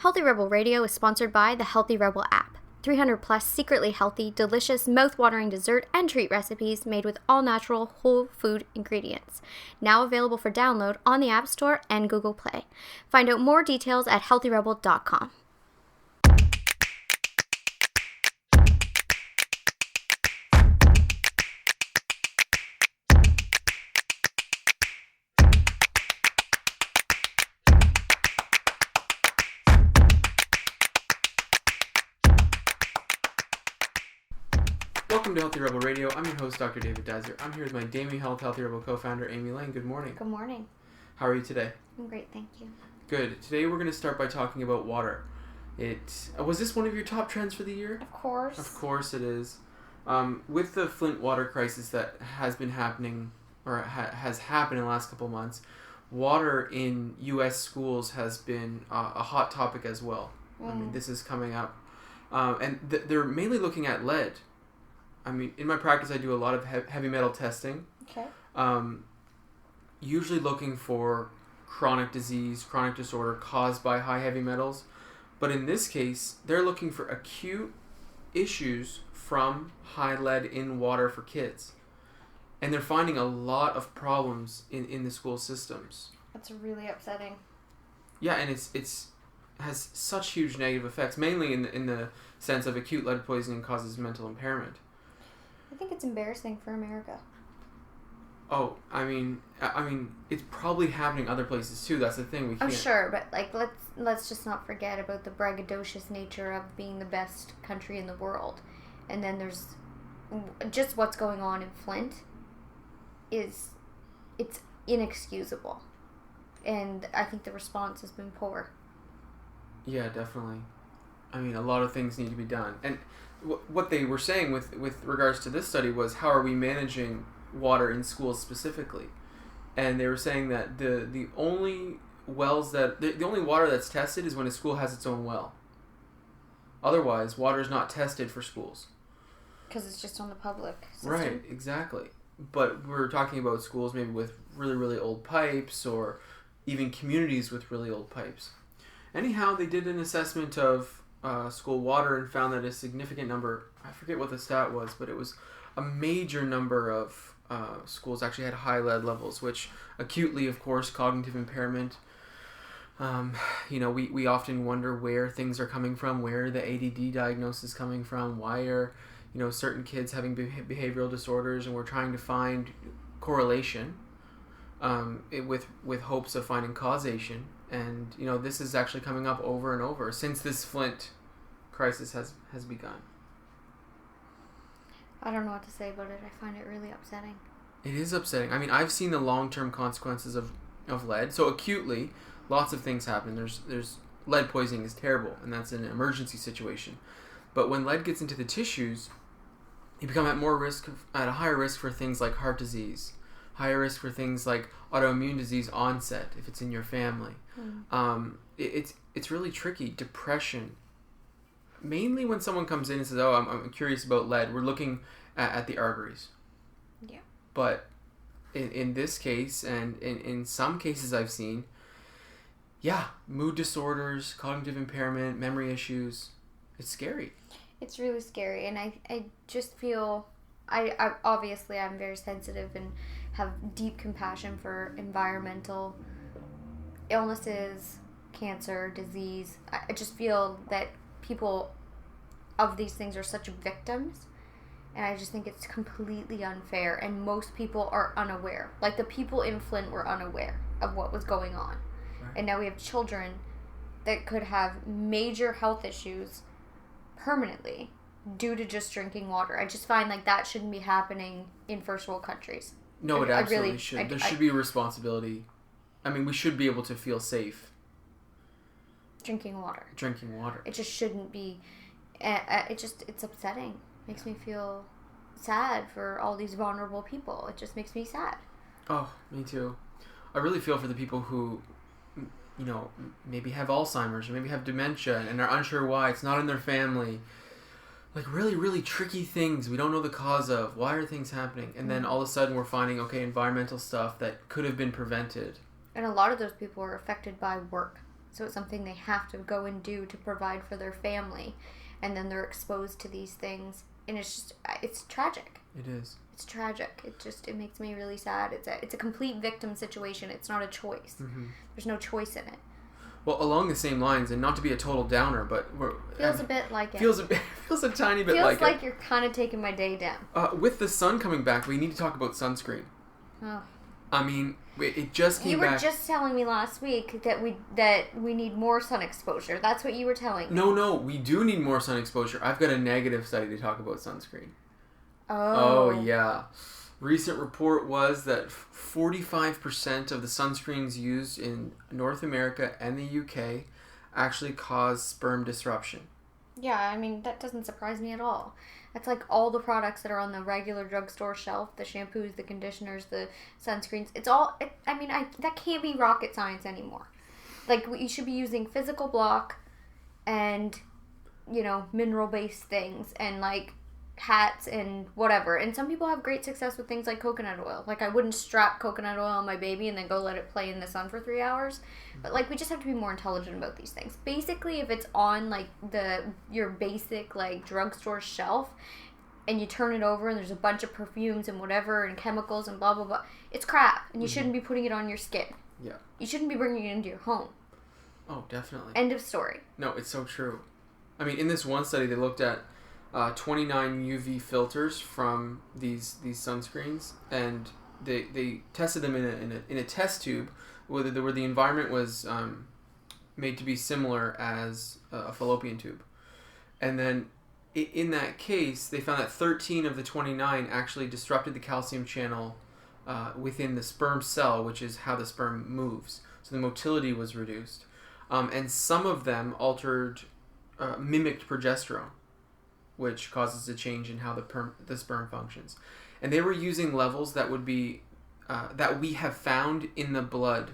Healthy Rebel Radio is sponsored by the Healthy Rebel app. 300 plus secretly healthy, delicious, mouth-watering dessert and treat recipes made with all-natural, whole food ingredients. Now available for download on the App Store and Google Play. Find out more details at healthyrebel.com. Welcome to Healthy Rebel Radio. I'm your host, Dr. David Dazer. I'm here with my Damie Health Healthy Rebel co-founder, Amy Lane. Good morning. Good morning. How are you today? I'm great, thank you. Good. Today we're going to start by talking about water. Was this one of your top trends for the year? Of course. Of course it is. With the Flint water crisis that has been happening, or has happened in the last couple months, water in U.S. schools has been a hot topic as well. I mean, this is coming up. And they're mainly looking at lead. I mean, in my practice, I do a lot of heavy metal testing. Okay. Usually looking for chronic disease, chronic disorder caused by high heavy metals. But in this case, they're looking for acute issues from high lead in water for kids. And they're finding a lot of problems in the school systems. That's really upsetting. Yeah, and it's has such huge negative effects, mainly in the sense of acute lead poisoning causes mental impairment. I think it's embarrassing for America. Oh, I mean, it's probably happening other places too. That's the thing. We can't. Oh, sure, but let's just not forget about the braggadocious nature of being the best country in the world, and then there's just what's going on in Flint. It's inexcusable, and I think the response has been poor. Yeah, definitely. I mean, a lot of things need to be done, and what they were saying with regards to this study was, how are we managing water in schools specifically? And they were saying that the only wells that the only water that's tested is when a school has its own well. Otherwise, water is not tested for schools. Because it's just on the public system. Right, exactly. But we're talking about schools maybe with really, really old pipes, or even communities with really old pipes. Anyhow, they did an assessment of school water and found that a significant number, I forget what the stat was, but it was a major number of schools actually had high lead levels, which acutely, of course, cognitive impairment. We often wonder where things are coming from, where the ADD diagnosis is coming from, why are certain kids having behavioral disorders, and we're trying to find correlation with hopes of finding causation. And this is actually coming up over and over since this Flint crisis has begun. I don't know what to say about it. I find it really upsetting. It is upsetting. I mean, I've seen the long-term consequences of lead. So acutely, lots of things happen. There's lead poisoning is terrible, and that's an emergency situation. But when lead gets into the tissues, you become at a higher risk for things like heart disease, higher risk for things like autoimmune disease onset if it's in your family. It's really tricky. Depression. Mainly when someone comes in and says, "Oh, I'm curious about lead," we're looking at the arteries. Yeah. But in this case, and in some cases I've seen, mood disorders, cognitive impairment, memory issues. It's scary. It's really scary, and I just feel, I obviously I'm very sensitive and have deep compassion for environmental illnesses, cancer, disease. I just feel that people of these things are such victims, and I just think it's completely unfair, and most people are unaware. Like, the people in Flint were unaware of what was going on. Right. And now we have children that could have major health issues permanently due to just drinking water. I just find like that shouldn't be happening in first world countries. No, it absolutely should. There should be a responsibility. I mean, we should be able to feel safe drinking water. It just shouldn't be. It's upsetting. Makes me feel sad for all these vulnerable people. It just makes me sad. Oh, me too. I really feel for the people who, maybe have Alzheimer's or maybe have dementia and are unsure why. It's not in their family. Like, really, really tricky things we don't know the cause of. Why are things happening? And then all of a sudden we're finding, environmental stuff that could have been prevented. And a lot of those people are affected by work. So it's something they have to go and do to provide for their family. And then they're exposed to these things. And it's tragic. It is. It's tragic. It makes me really sad. It's a complete victim situation. It's not a choice. Mm-hmm. There's no choice in it. Well, along the same lines, and not to be a total downer, but feels a bit like it. Feels a tiny bit like it. Feels like you're kind of taking my day down. With the sun coming back, we need to talk about sunscreen. Oh. I mean, it just came back. You were just telling me last week that we need more sun exposure. That's what you were telling me. No, we do need more sun exposure. I've got a negative study to talk about sunscreen. Oh. Oh, yeah. Recent report was that 45% of the sunscreens used in North America and the UK actually cause sperm disruption. Yeah, I mean, that doesn't surprise me at all. That's like all the products that are on the regular drugstore shelf, the shampoos, the conditioners, the sunscreens. It's all, that can't be rocket science anymore. Like, you should be using physical block and, mineral-based things and, like, hats and whatever. And some people have great success with things like coconut oil. Like, I wouldn't strap coconut oil on my baby and then go let it play in the sun for 3 hours. But, like, we just have to be more intelligent about these things. Basically, if it's on, like, your basic, like, drugstore shelf and you turn it over and there's a bunch of perfumes and whatever and chemicals and blah, blah, blah, it's crap. And you shouldn't be putting it on your skin. Yeah. You shouldn't be bringing it into your home. Oh, definitely. End of story. No, it's so true. I mean, in this one study, they looked at 29 UV filters from these sunscreens, and they tested them in a test tube where the environment was made to be similar as a fallopian tube. And then in that case, they found that 13 of the 29 actually disrupted the calcium channel within the sperm cell, which is how the sperm moves. So the motility was reduced. And some of them mimicked progesterone, which causes a change in how the sperm functions. And they were using levels that would be that we have found in the blood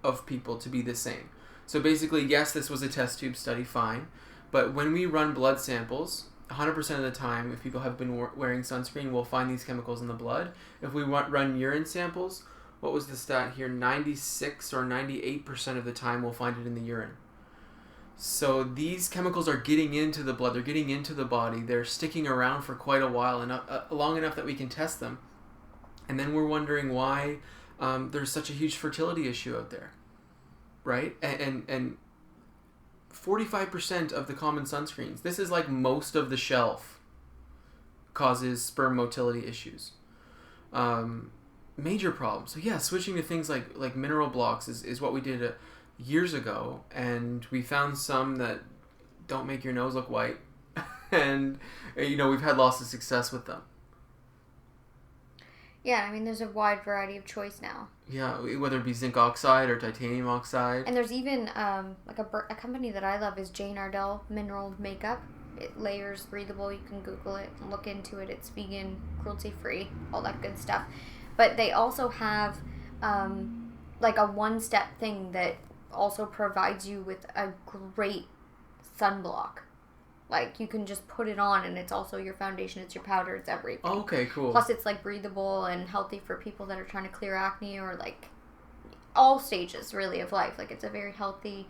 of people to be the same. So basically, yes, this was a test tube study, fine. But when we run blood samples, 100% of the time, if people have been wearing sunscreen, we'll find these chemicals in the blood. If we run urine samples, what was the stat here? 96 or 98% of the time, we'll find it in the urine. So these chemicals are getting into the blood, they're getting into the body, they're sticking around for quite a while, and long enough that we can test them. And then we're wondering why there's such a huge fertility issue out there, right? And 45% of the common sunscreens, this is like most of the shelf, causes sperm motility issues. Major problem. So yeah, switching to things like mineral blocks is what we did years ago, and we found some that don't make your nose look white, and we've had lots of success with them. Yeah, I mean, there's a wide variety of choice now. Yeah, whether it be zinc oxide or titanium oxide. And there's even a company that I love is Jane Ardell Mineral Makeup. It layers, breathable. You can Google it and look into it. It's vegan, cruelty free, all that good stuff. But they also have like a one-step thing that also provides you with a great sunblock. Like, you can just put it on and it's also your foundation, it's your powder, it's everything. Oh, okay, cool. Plus it's like breathable and healthy for people that are trying to clear acne or like all stages really of life. Like, it's a very healthy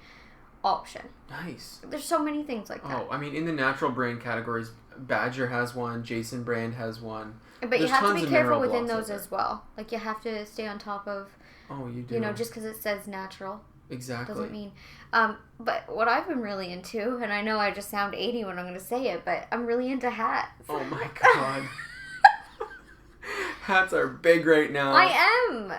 option. Nice. There's so many things like that. Oh, I mean, in the natural brand categories, Badger has one, Jason brand has one. But you have to be careful within those as well. Like, you have to stay on top of, oh, you do. Just because it says natural. Exactly. Doesn't mean. But what I've been really into, and I know I just sound 80 when I'm going to say it, but I'm really into hats. Oh my god. Hats are big right now. I am.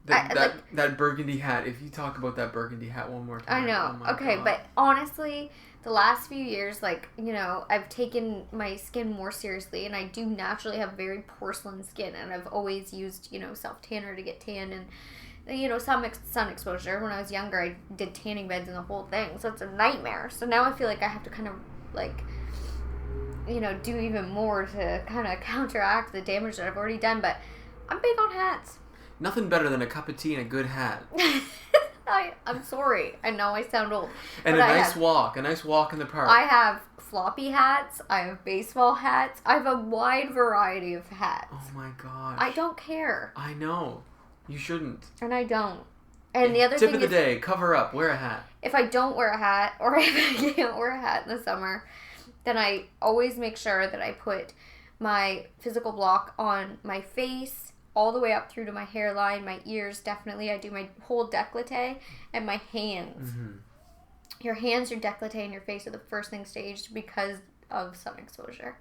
That burgundy hat. If you talk about that burgundy hat one more time. I know. Oh okay, god. But honestly, the last few years, I've taken my skin more seriously, and I do naturally have very porcelain skin, and I've always used, self-tanner to get tan, and some sun exposure. When I was younger, I did tanning beds and the whole thing, so it's a nightmare. So now I feel like I have to kind of, do even more to kind of counteract the damage that I've already done, but I'm big on hats. Nothing better than a cup of tea and a good hat. I'm sorry. I know I sound old. And a nice walk in the park. I have floppy hats. I have baseball hats. I have a wide variety of hats. Oh my god. I don't care. I know. You shouldn't. And I don't. And the other tip thing of the day, cover up, wear a hat. if I don't wear a hat or if I can't wear a hat in the summer, then I always make sure that I put my physical block on my face all the way up through to my hairline, my ears, definitely. I do my whole décolleté and my hands. Mm-hmm. Your hands, your décolleté, and your face are the first thing staged because of sun exposure.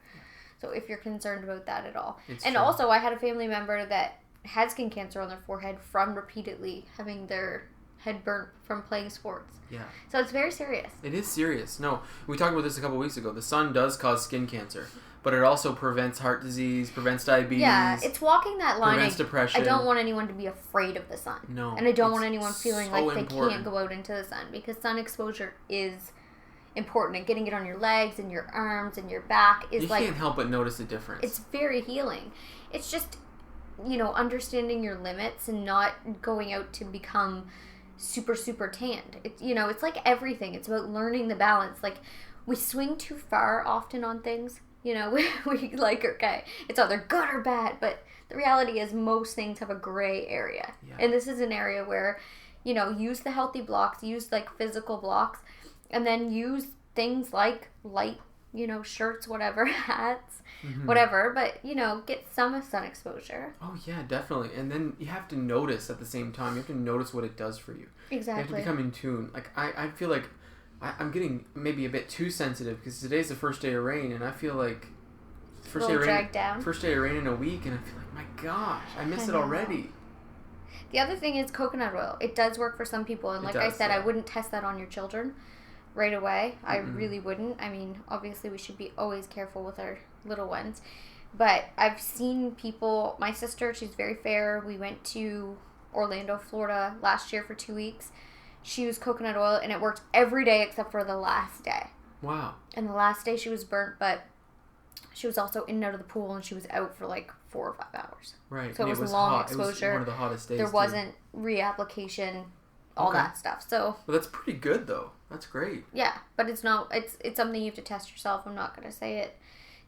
So if you're concerned about that at all. And true. Also, I had a family member that had skin cancer on their forehead from repeatedly having their head burnt from playing sports. Yeah. So it's very serious. It is serious. No, we talked about this a couple weeks ago. The sun does cause skin cancer, but it also prevents heart disease, prevents diabetes. Yeah, it's walking that line. Prevents depression. I don't want anyone to be afraid of the sun. No. And I don't want anyone feeling so like they important. can't go out into the sun, because sun exposure is important, and getting it on your legs and your arms and your back is you can't help but notice the difference. It's very healing. It's just, understanding your limits and not going out to become super, super tanned. It's like everything. It's about learning the balance. Like, we swing too far often on things. We like, okay, it's either good or bad, but the reality is most things have a gray area. Yeah. And this is an area where, use the healthy blocks, use like physical blocks, and then use things like light, shirts, whatever, hats, whatever, but, get some some exposure. Oh, yeah, definitely. And then you have to notice at the same time. You have to notice what it does for you. Exactly. You have to become in tune. Like, I feel like I'm getting maybe a bit too sensitive because today's the first day of rain, and I feel like first day of rain in a week, and I feel like, my gosh, I miss it already. The other thing is coconut oil. It does work for some people, and like I said, I wouldn't test that on your children right away. I really wouldn't. I mean, obviously we should be always careful with our little ones, but I've seen people, my sister, she's very fair. We went to Orlando, Florida last year for 2 weeks. She used coconut oil, and it worked every day except for the last day. Wow. And the last day she was burnt, but she was also in and out of the pool, and she was out for like 4 or 5 hours. Right. So it was long hot. exposure. It was one of the hottest days. There wasn't reapplication, all that stuff. So. Well, that's pretty good though. That's great. Yeah, but it's not. It's something you have to test yourself. I'm not going to say it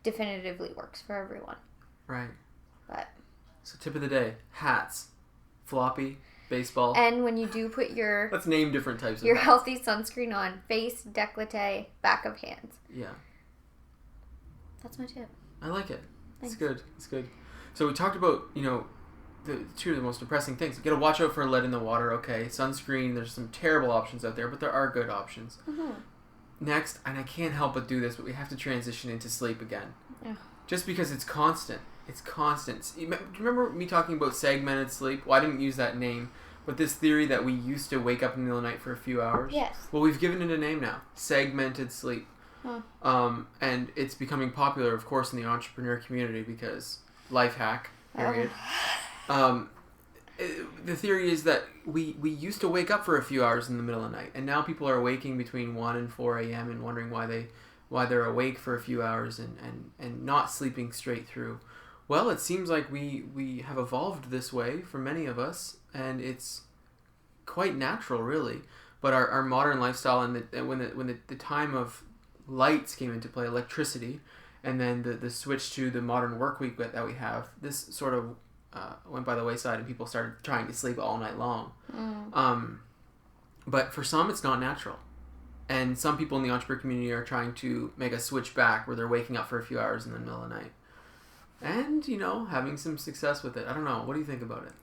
definitively works for everyone. Right. But. So tip of the day: hats, floppy, baseball. And when you do put your. Let's name different types of your hats. healthy sunscreen on: face, décolleté, back of hands. Yeah. That's my tip. I like it. Thanks. It's good. It's good. So we talked about, the two of the most depressing things. You got to watch out for lead in the water, okay? Sunscreen, there's some terrible options out there, but there are good options. Mm-hmm. Next, and I can't help but do this, but we have to transition into sleep again. Ugh. Just because it's constant. It's constant. Do you remember me talking about segmented sleep? Well, I didn't use that name, but this theory that we used to wake up in the middle of the night for a few hours? Yes. Well, we've given it a name now. Segmented sleep. Huh. And it's becoming popular, of course, in the entrepreneur community because life hack, period. The theory is that we used to wake up for a few hours in the middle of the night, and now people are waking between 1 and 4 a.m. and wondering why they're awake for a few hours and not sleeping straight through. Well, it seems like we have evolved this way for many of us, and it's quite natural, really. But our modern lifestyle and when the time of lights came into play, electricity, and then the switch to the modern work week that we have, this sort of went by the wayside, and people started trying to sleep all night long. But for some, it's not natural. And some people in the entrepreneur community are trying to make a switch back where they're waking up for a few hours in the middle of the night. And, having some success with it. I don't know. What do you think about it?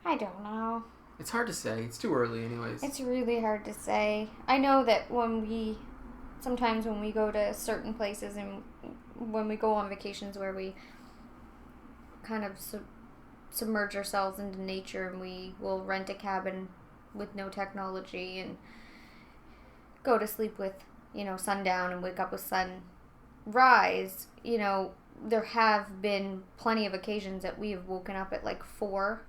I don't know. It's hard to say. It's too early anyways. It's really hard to say. I know that sometimes when we go to certain places and when we go on vacations where we kind of submerge ourselves into nature, and we will rent a cabin with no technology and go to sleep with, sundown and wake up with sunrise, there have been plenty of occasions that we have woken up at like 4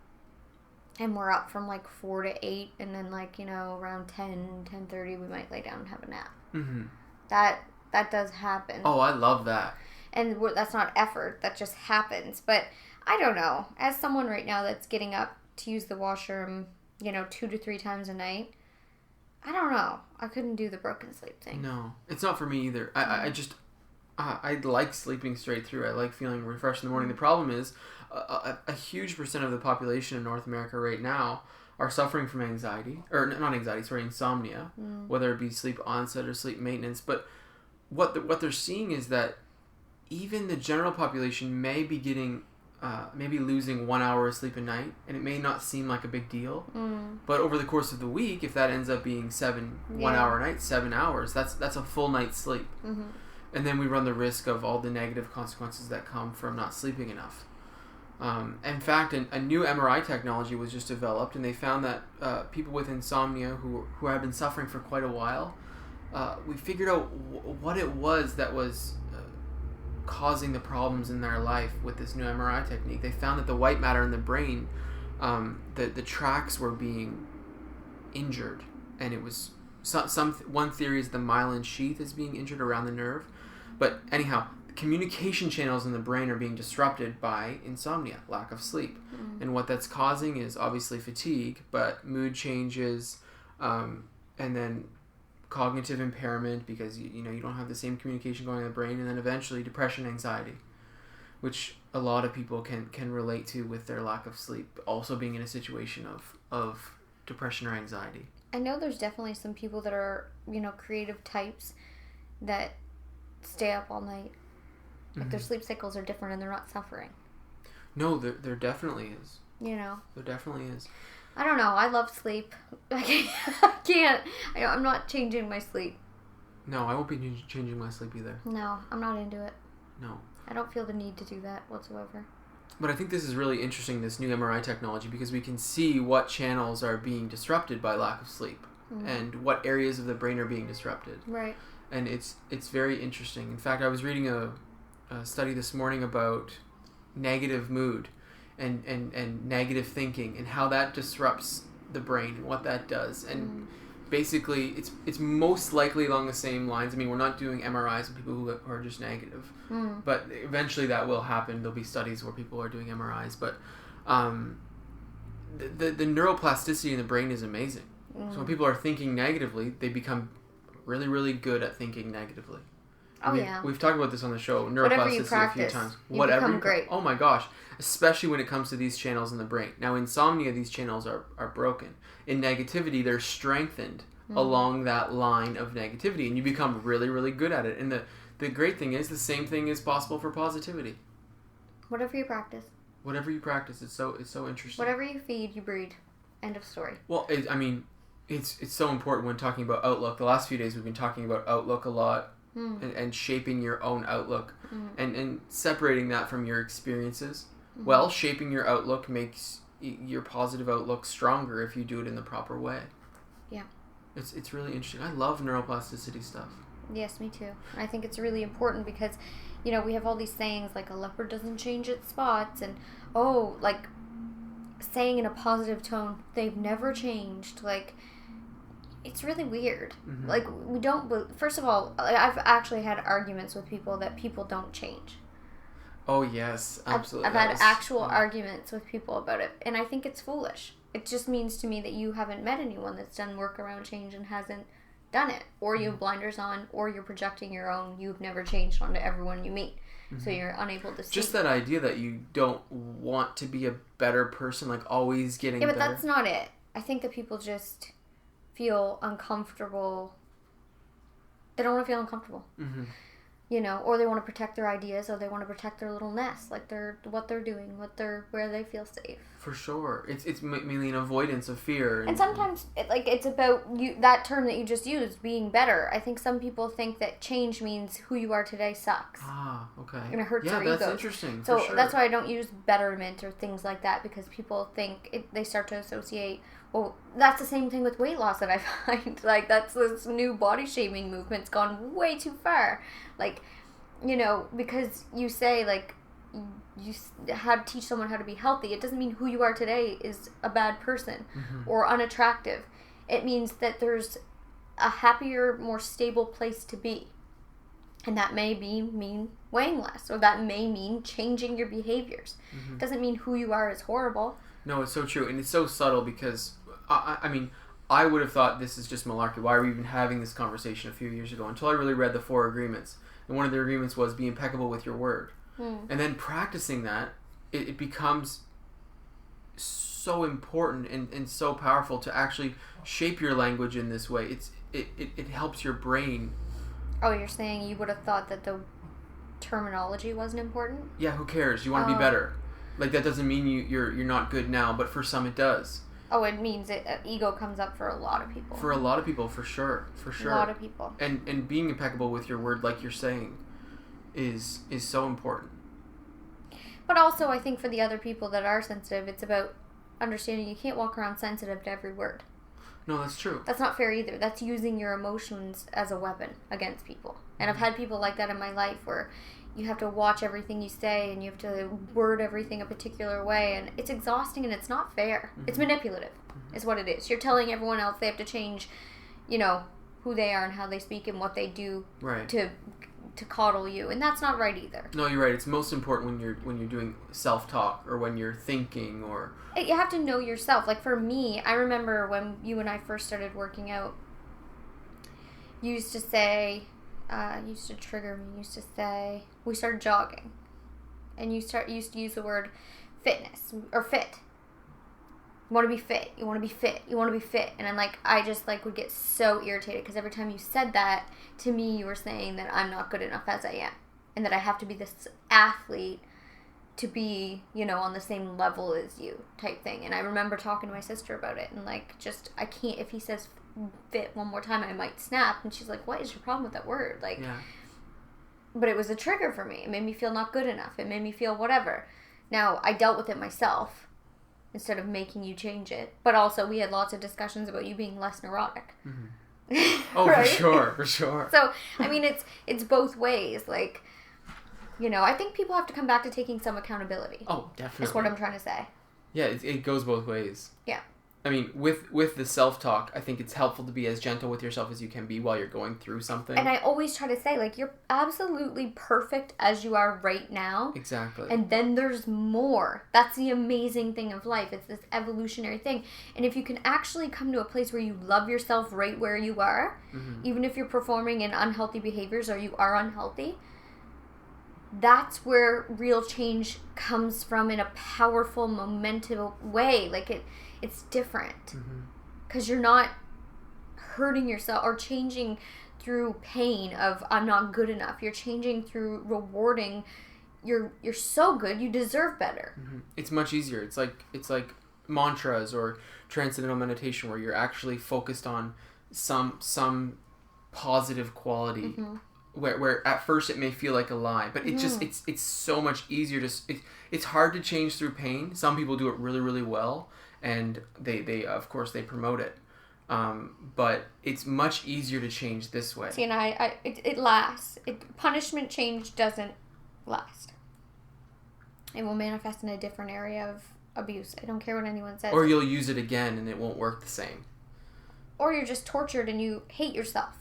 and we're up from like 4 to 8, and then around 10:30 we might lay down and have a nap. Mm-hmm. That does happen. Oh, I love that. And that's not effort. That just happens. But I don't know. As someone right now that's getting up to use the washroom, 2 to 3 times a night, I don't know. I couldn't do the broken sleep thing. No, it's not for me either. I like sleeping straight through. I like feeling refreshed in the morning. The problem is a huge percent of the population in North America right now are suffering from anxiety, or not anxiety, sorry, insomnia, whether it be sleep onset or sleep maintenance. But what they're seeing is that even the general population may be getting, maybe losing 1 hour of sleep a night, and it may not seem like a big deal. But over the course of the week, if that ends up being 1 hour a night, 7 hours, that's a full night's sleep. And then we run the risk of all the negative consequences that come from not sleeping enough. In fact, a new MRI technology was just developed, and they found that people with insomnia who have been suffering for quite a while, we figured out what it was that was causing the problems in their life with this new MRI technique. They found that the white matter in the brain, the tracks were being injured, and it was one theory is the myelin sheath is being injured around the nerve. But anyhow, communication channels in the brain are being disrupted by insomnia, lack of sleep. And what that's causing is obviously fatigue, but mood changes, and then cognitive impairment because you don't have the same communication going in the brain, and then eventually depression, anxiety, which a lot of people can relate to with their lack of sleep, also being in a situation of depression or anxiety. I know there's definitely some people that are, creative types that stay up all night. Like their sleep cycles are different and they're not suffering. No, there definitely is. There definitely is. I don't know. I love sleep. I can't. I'm not changing my sleep. No, I won't be changing my sleep either. No, I'm not into it. No. I don't feel the need to do that whatsoever. But I think this is really interesting, this new MRI technology, because we can see what channels are being disrupted by lack of sleep and what areas of the brain are being disrupted. Right. And it's very interesting. In fact, I was reading a study this morning about negative mood and negative thinking and how that disrupts the brain and what that does. And basically, it's most likely along the same lines. I mean, we're not doing MRIs on people who are just negative. But eventually that will happen. There'll be studies where people are doing MRIs. But the neuroplasticity in the brain is amazing. So when people are thinking negatively, they become really, really good at thinking negatively. We've talked about this on the show, neuroplasticity, a few times. Whatever you become great. Oh my gosh. Especially when it comes to these channels in the brain. Now, insomnia, these channels are broken. In negativity, they're strengthened along that line of negativity, and you become really, really good at it. And the great thing is, the same thing is possible for positivity. Whatever you practice. Whatever you practice, it's so interesting. Whatever you feed, you breed. End of story. Well, it's so important when talking about outlook. The last few days we've been talking about outlook a lot. And shaping your own outlook and separating that from your experiences. Well, shaping your outlook makes your positive outlook stronger if you do it in the proper way. Yeah. It's really interesting. I love neuroplasticity stuff. Yes, me too. I think it's really important because, we have all these sayings like a leopard doesn't change its spots and, like saying in a positive tone, they've never changed. Like, it's really weird. Like, we don't... First of all, I've actually had arguments with people that people don't change. Oh, yes. Absolutely. I've had actual arguments with people about it, and I think it's foolish. It just means to me that you haven't met anyone that's done work around change and hasn't done it. Or you have blinders on, or you're projecting your own, you've never changed onto everyone you meet. So you're unable to see. Just that idea that you don't want to be a better person, like always getting better. Yeah, but that's not it. I think that people just... feel uncomfortable. They don't want to feel uncomfortable. Or they want to protect their ideas, or they want to protect their little nest, like what they're doing, where they feel safe. For sure. It's mainly an avoidance of fear. And sometimes it's about that term that you just used, being better. I think some people think that change means who you are today sucks. Ah, okay. And it hurts your ego. Yeah, that's interesting. So for sure. That's why I don't use betterment or things like that, because people think they start to associate. Well, that's the same thing with weight loss that I find. Like, that's this new body shaming movement's gone way too far. Like, because you say, like, you how to teach someone how to be healthy, it doesn't mean who you are today is a bad person or unattractive. It means that there's a happier, more stable place to be. And that may mean weighing less, or that may mean changing your behaviors. It doesn't mean who you are is horrible. No, it's so true. And it's so subtle because... I would have thought this is just malarkey. Why are we even having this conversation a few years ago? Until I really read the 4 agreements. And one of the agreements was be impeccable with your word. And then practicing that, it becomes so important and so powerful to actually shape your language in this way. It helps your brain. Oh, you're saying you would have thought that the terminology wasn't important? Yeah, who cares? You want to be better. Like, that doesn't mean you're not good now, but for some it does. Oh, it means ego comes up for a lot of people. For a lot of people, for sure. A lot of people. And being impeccable with your word, like you're saying, is so important. But also, I think for the other people that are sensitive, it's about understanding you can't walk around sensitive to every word. No, that's true. That's not fair either. That's using your emotions as a weapon against people. And I've had people like that in my life where you have to watch everything you say and you have to word everything a particular way, and it's exhausting and it's not fair. It's manipulative is what it is. You're telling everyone else they have to change, who they are and how they speak and what they do to coddle you, and that's not right either. No, you're right. It's most important when you're doing self-talk or when you're thinking or... You have to know yourself. Like for me, I remember when you and I first started working out, you used to say... used to trigger me. Used to say we started jogging, and you used to use the word fitness or fit. You want to be fit. You want to be fit. You want to be fit. And I just would get so irritated because every time you said that to me, you were saying that I'm not good enough as I am, and that I have to be this athlete to be on the same level as you type thing. And I remember talking to my sister about it, and I can't. If he says fit one more time, I might snap, and she's like, what is your problem with that word? Yeah. But it was a trigger for me. It made me feel not good enough. It made me feel whatever. Now I dealt with it myself instead of making you change it, but also we had lots of discussions about you being less neurotic. Oh, right? for sure. So I mean, it's both ways. I think people have to come back to taking some accountability. Oh, definitely. That's what I'm trying to say. Yeah, it goes both ways. Yeah. I mean, with the self-talk, I think it's helpful to be as gentle with yourself as you can be while you're going through something. And I always try to say, you're absolutely perfect as you are right now. Exactly. And then there's more. That's the amazing thing of life. It's this evolutionary thing. And if you can actually come to a place where you love yourself right where you are, even if you're performing in unhealthy behaviors or you are unhealthy, that's where real change comes from in a powerful, momentum way. It's different because you're not hurting yourself or changing through pain of I'm not good enough. You're changing through rewarding. You're so good. You deserve better. It's much easier. It's like mantras or transcendental meditation where you're actually focused on some positive quality. Where at first it may feel like a lie, but it's so much easier it's hard to change through pain. Some people do it really, really well, and they of course they promote it, but it's much easier to change this way. See, and it lasts. Punishment change doesn't last. It will manifest in a different area of abuse. I don't care what anyone says. Or you'll use it again and it won't work the same. Or you're just tortured and you hate yourself.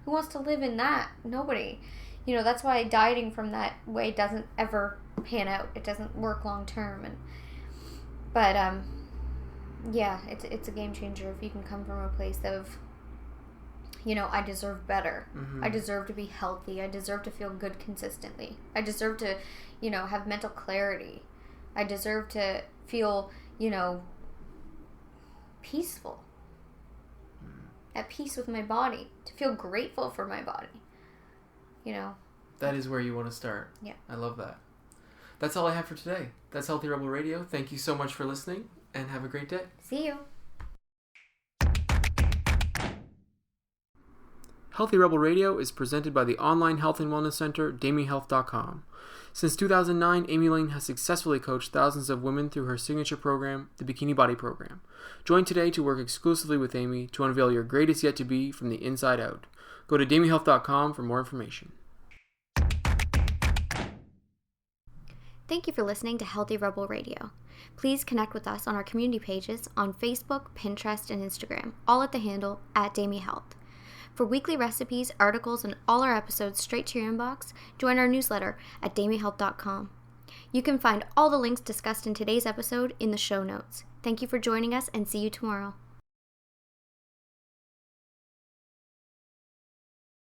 Who wants to live in that? Nobody. That's why dieting from that way doesn't ever pan out. It doesn't work long term. But it's a game changer if you can come from a place of, I deserve better. I deserve to be healthy. I deserve to feel good consistently. I deserve to, have mental clarity. I deserve to feel, peaceful. At peace with my body, to feel grateful for my body. That is where you want to start. Yeah. I love that. That's all I have for today. That's Healthy Rebel Radio. Thank you so much for listening, and have a great day. See you. Healthy Rebel Radio is presented by the online health and wellness center, DamiHealth.com. Since 2009, Amy Lane has successfully coached thousands of women through her signature program, the Bikini Body Program. Join today to work exclusively with Amy to unveil your greatest yet to be from the inside out. Go to DamiHealth.com for more information. Thank you for listening to Healthy Rebel Radio. Please connect with us on our community pages on Facebook, Pinterest, and Instagram, all at the handle @DamiHealth. For weekly recipes, articles, and all our episodes straight to your inbox, join our newsletter at damihealth.com. You can find all the links discussed in today's episode in the show notes. Thank you for joining us, and see you tomorrow.